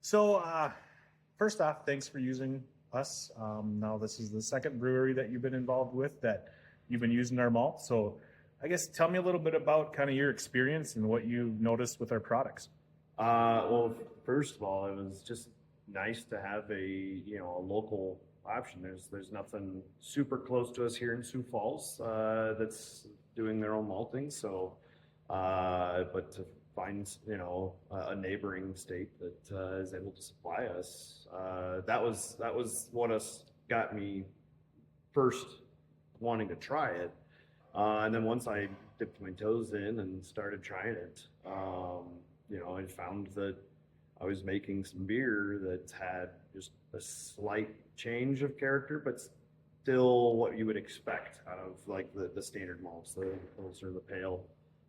So, first off, thanks for using us. Now, this is the second brewery that you've been involved with that you've been using our malt. So, I guess tell me a little bit about kind of your experience and what you noticed with our products. Well, first of all, it was just nice to have a local option. There's nothing super close to us here in Sioux Falls that's doing their own malting. So, but to find a neighboring state that is able to supply us, that was what us got me first wanting to try it. And then once I dipped my toes in and started trying it, I found that I was making some beer that had just a slight change of character, but still what you would expect out of like the standard malts, the pilsner, the pale.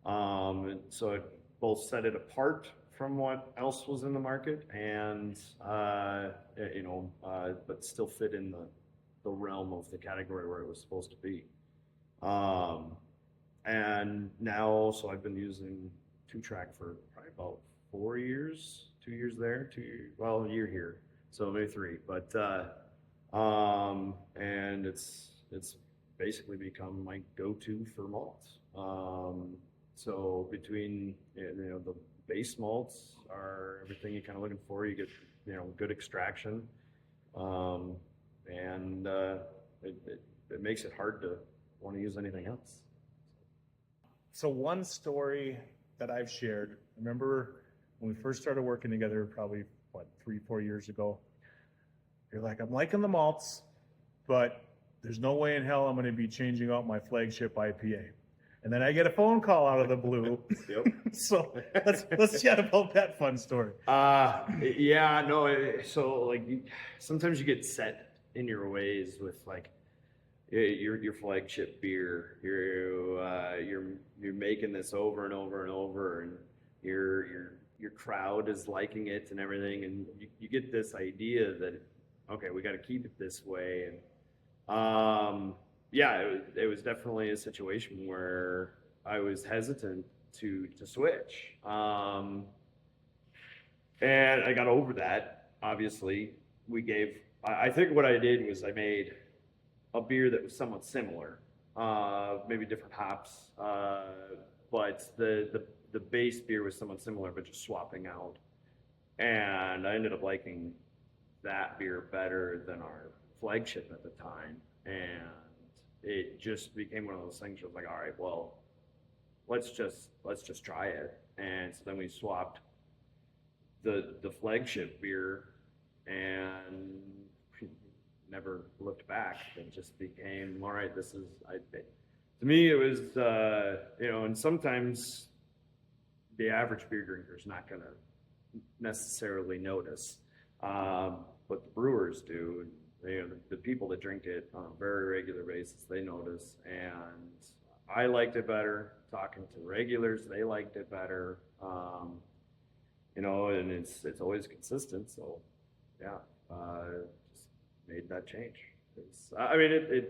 And so it both set it apart from what else was in the market, and but still fit in the realm of the category where it was supposed to be. Um, and now, so I've been using two track for probably about 4 years, 2 years there, well, a year here, so maybe three. But and it's basically become my go-to for malts. So between the base malts are everything you're kind of looking for. You get good extraction, um, and it makes it hard to want to use anything else. So, one story that I've shared, remember when we first started working together, probably, 3, 4 years ago, you're like, I'm liking the malts, but there's no way in hell I'm going to be changing out my flagship IPA. And then I get a phone call out of the blue. Yep. So let's chat about that fun story. Yeah, no. So like, sometimes you get set in your ways with like your flagship beer. You're making this over and over and over, and your crowd is liking it and everything, and you get this idea that okay, we got to keep it this way. And yeah, it was definitely a situation where I was hesitant to switch. And I got over that. Obviously, I think what I did was I made a beer that was somewhat similar, maybe different hops, but the base beer was somewhat similar, but just swapping out. And I ended up liking that beer better than our flagship at the time, and it just became one of those things where I was like, all right, well, let's just try it. And so then we swapped the flagship beer, and never looked back. It just became all right. To me, it was and sometimes the average beer drinker is not going to necessarily notice, but the brewers do. The people that drink it on a very regular basis, they notice. And I liked it better. Talking to regulars, they liked it better. And it's always consistent. So, yeah, just made that change. I mean,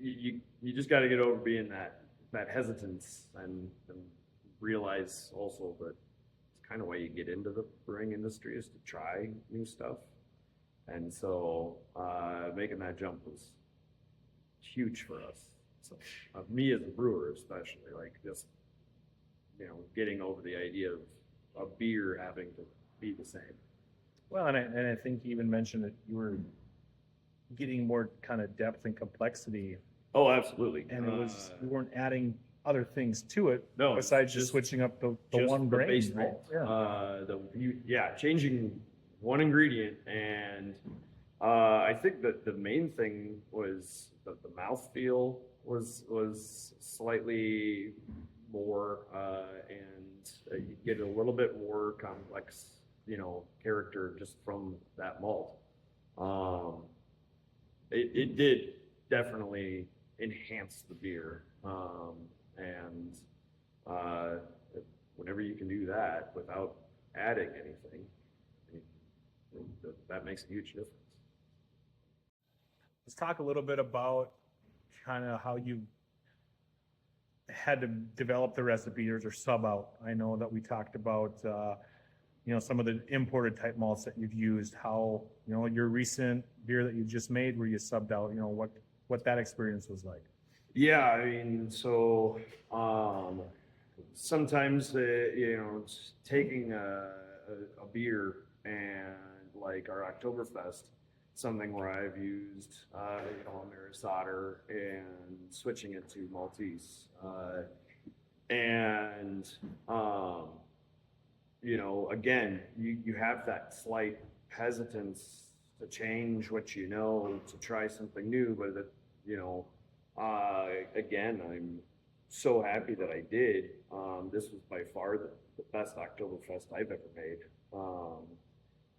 you just got to get over being that hesitance, and realize also that it's kind of why you get into the brewing industry is to try new stuff. And so making that jump was huge for us. So me as a brewer, especially, like just getting over the idea of a beer having to be the same. Well, and I think you even mentioned that you were getting more kind of depth and complexity, Oh, absolutely. and it was you weren't adding other things to it No, besides just switching up the one the grain. base Right? malt. Yeah. Changing one ingredient, and I think that the main thing was that the mouthfeel was slightly more, and you get a little bit more complex, character just from that malt. Um, it did definitely enhance the beer, and uh, whenever you can do that without adding anything, that makes a huge difference. Let's talk a little bit about kind of how you had to develop the recipes or sub out. I know that we talked about some of the imported type malts that you've used, how, your recent beer that you just made where you subbed out, what that experience was like. Yeah, I mean, so sometimes it's taking a beer and like our Oktoberfest, something where I've used a Maris Otter and switching it to Maltese, and again, you have that slight hesitance to change what to try something new, but again, I'm so happy that I did. This was by far the best Oktoberfest I've ever made.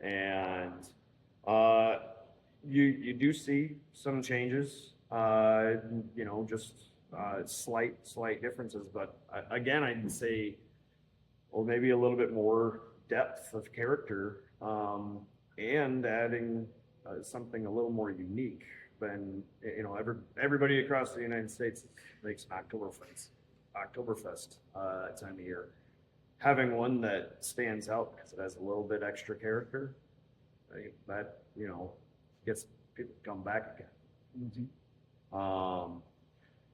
And you do see some changes, just slight differences. But again, I'd say, well, maybe a little bit more depth of character, and adding something a little more unique than everybody across the United States makes Oktoberfest time of year. Having one that stands out because it has a little bit extra character, that gets people to come back again.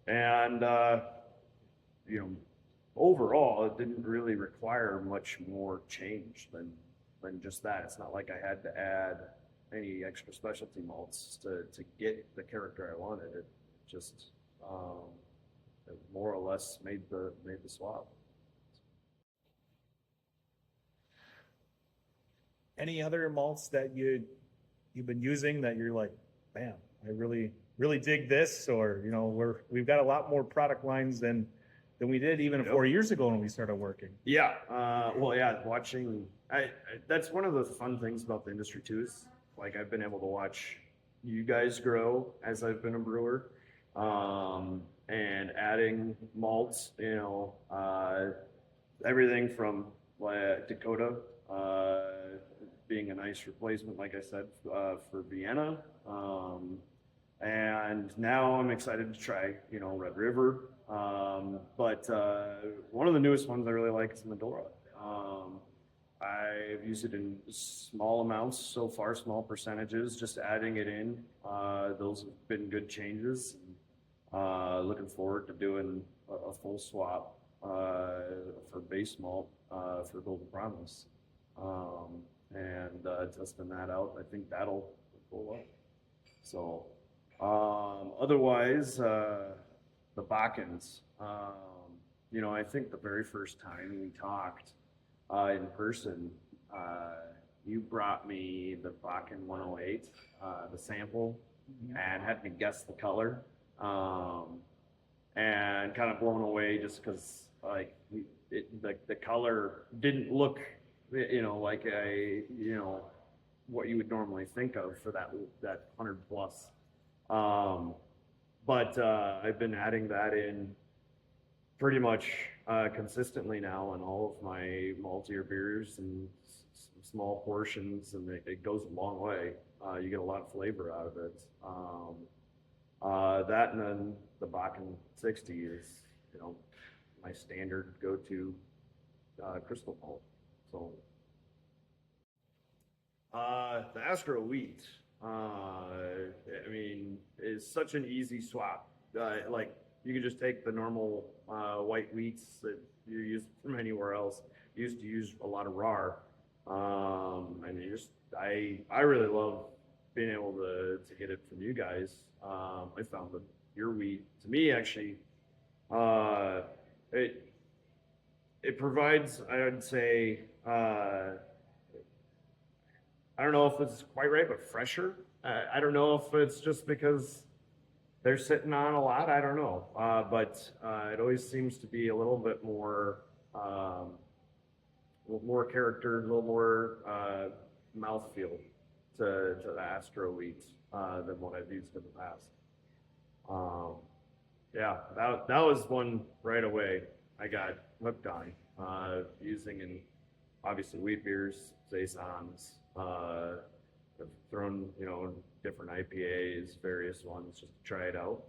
And overall, it didn't really require much more change than just that. It's not like I had to add any extra specialty malts to get the character I wanted. It just it more or less made the swap. Any other malts that you've been using that you're like, man, I really dig this, or we've got a lot more product lines than we did even 4 years ago when we started working. Yeah, watching. That's one of the fun things about the industry too. Is like I've been able to watch you guys grow as I've been a brewer, and adding malts. Everything from Dakota. Being a nice replacement, like I said, for Vienna. And now I'm excited to try, Red River. But one of the newest ones I really like is Medora. I've used it in small amounts so far, small percentages, just adding it in. Those have been good changes. Looking forward to doing a full swap for base malt for Golden Promise. And testing that out. I think that'll pull up. So, otherwise, the Bakkens. I think the very first time we talked in person, you brought me the Bakken 108, the sample, and had me guess the color, and kind of blown away just because the color didn't look like what you would normally think of for that 100 plus. But I've been adding that in pretty much consistently now in all of my maltier beers and small portions, and it goes a long way. You get a lot of flavor out of it. That, and then the Bakken 60 is, my standard go-to crystal malt. So, the Astro wheat, is such an easy swap. You can just take the normal white wheats that you use from anywhere else. You used to use a lot of raw, and I really love being able to get it from you guys. I found that your wheat, to me, actually, it provides, I would say, I don't know if it's quite right, but fresher. I don't know if it's just because they're sitting on a lot. I don't know, but it always seems to be a little bit more character, a little more mouthfeel to the Astro wheat than what I've used in the past. That was one right away I got hooked on, using in obviously wheat beers, saisons. I've thrown different IPAs, various ones, just to try it out.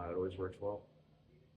It always works well.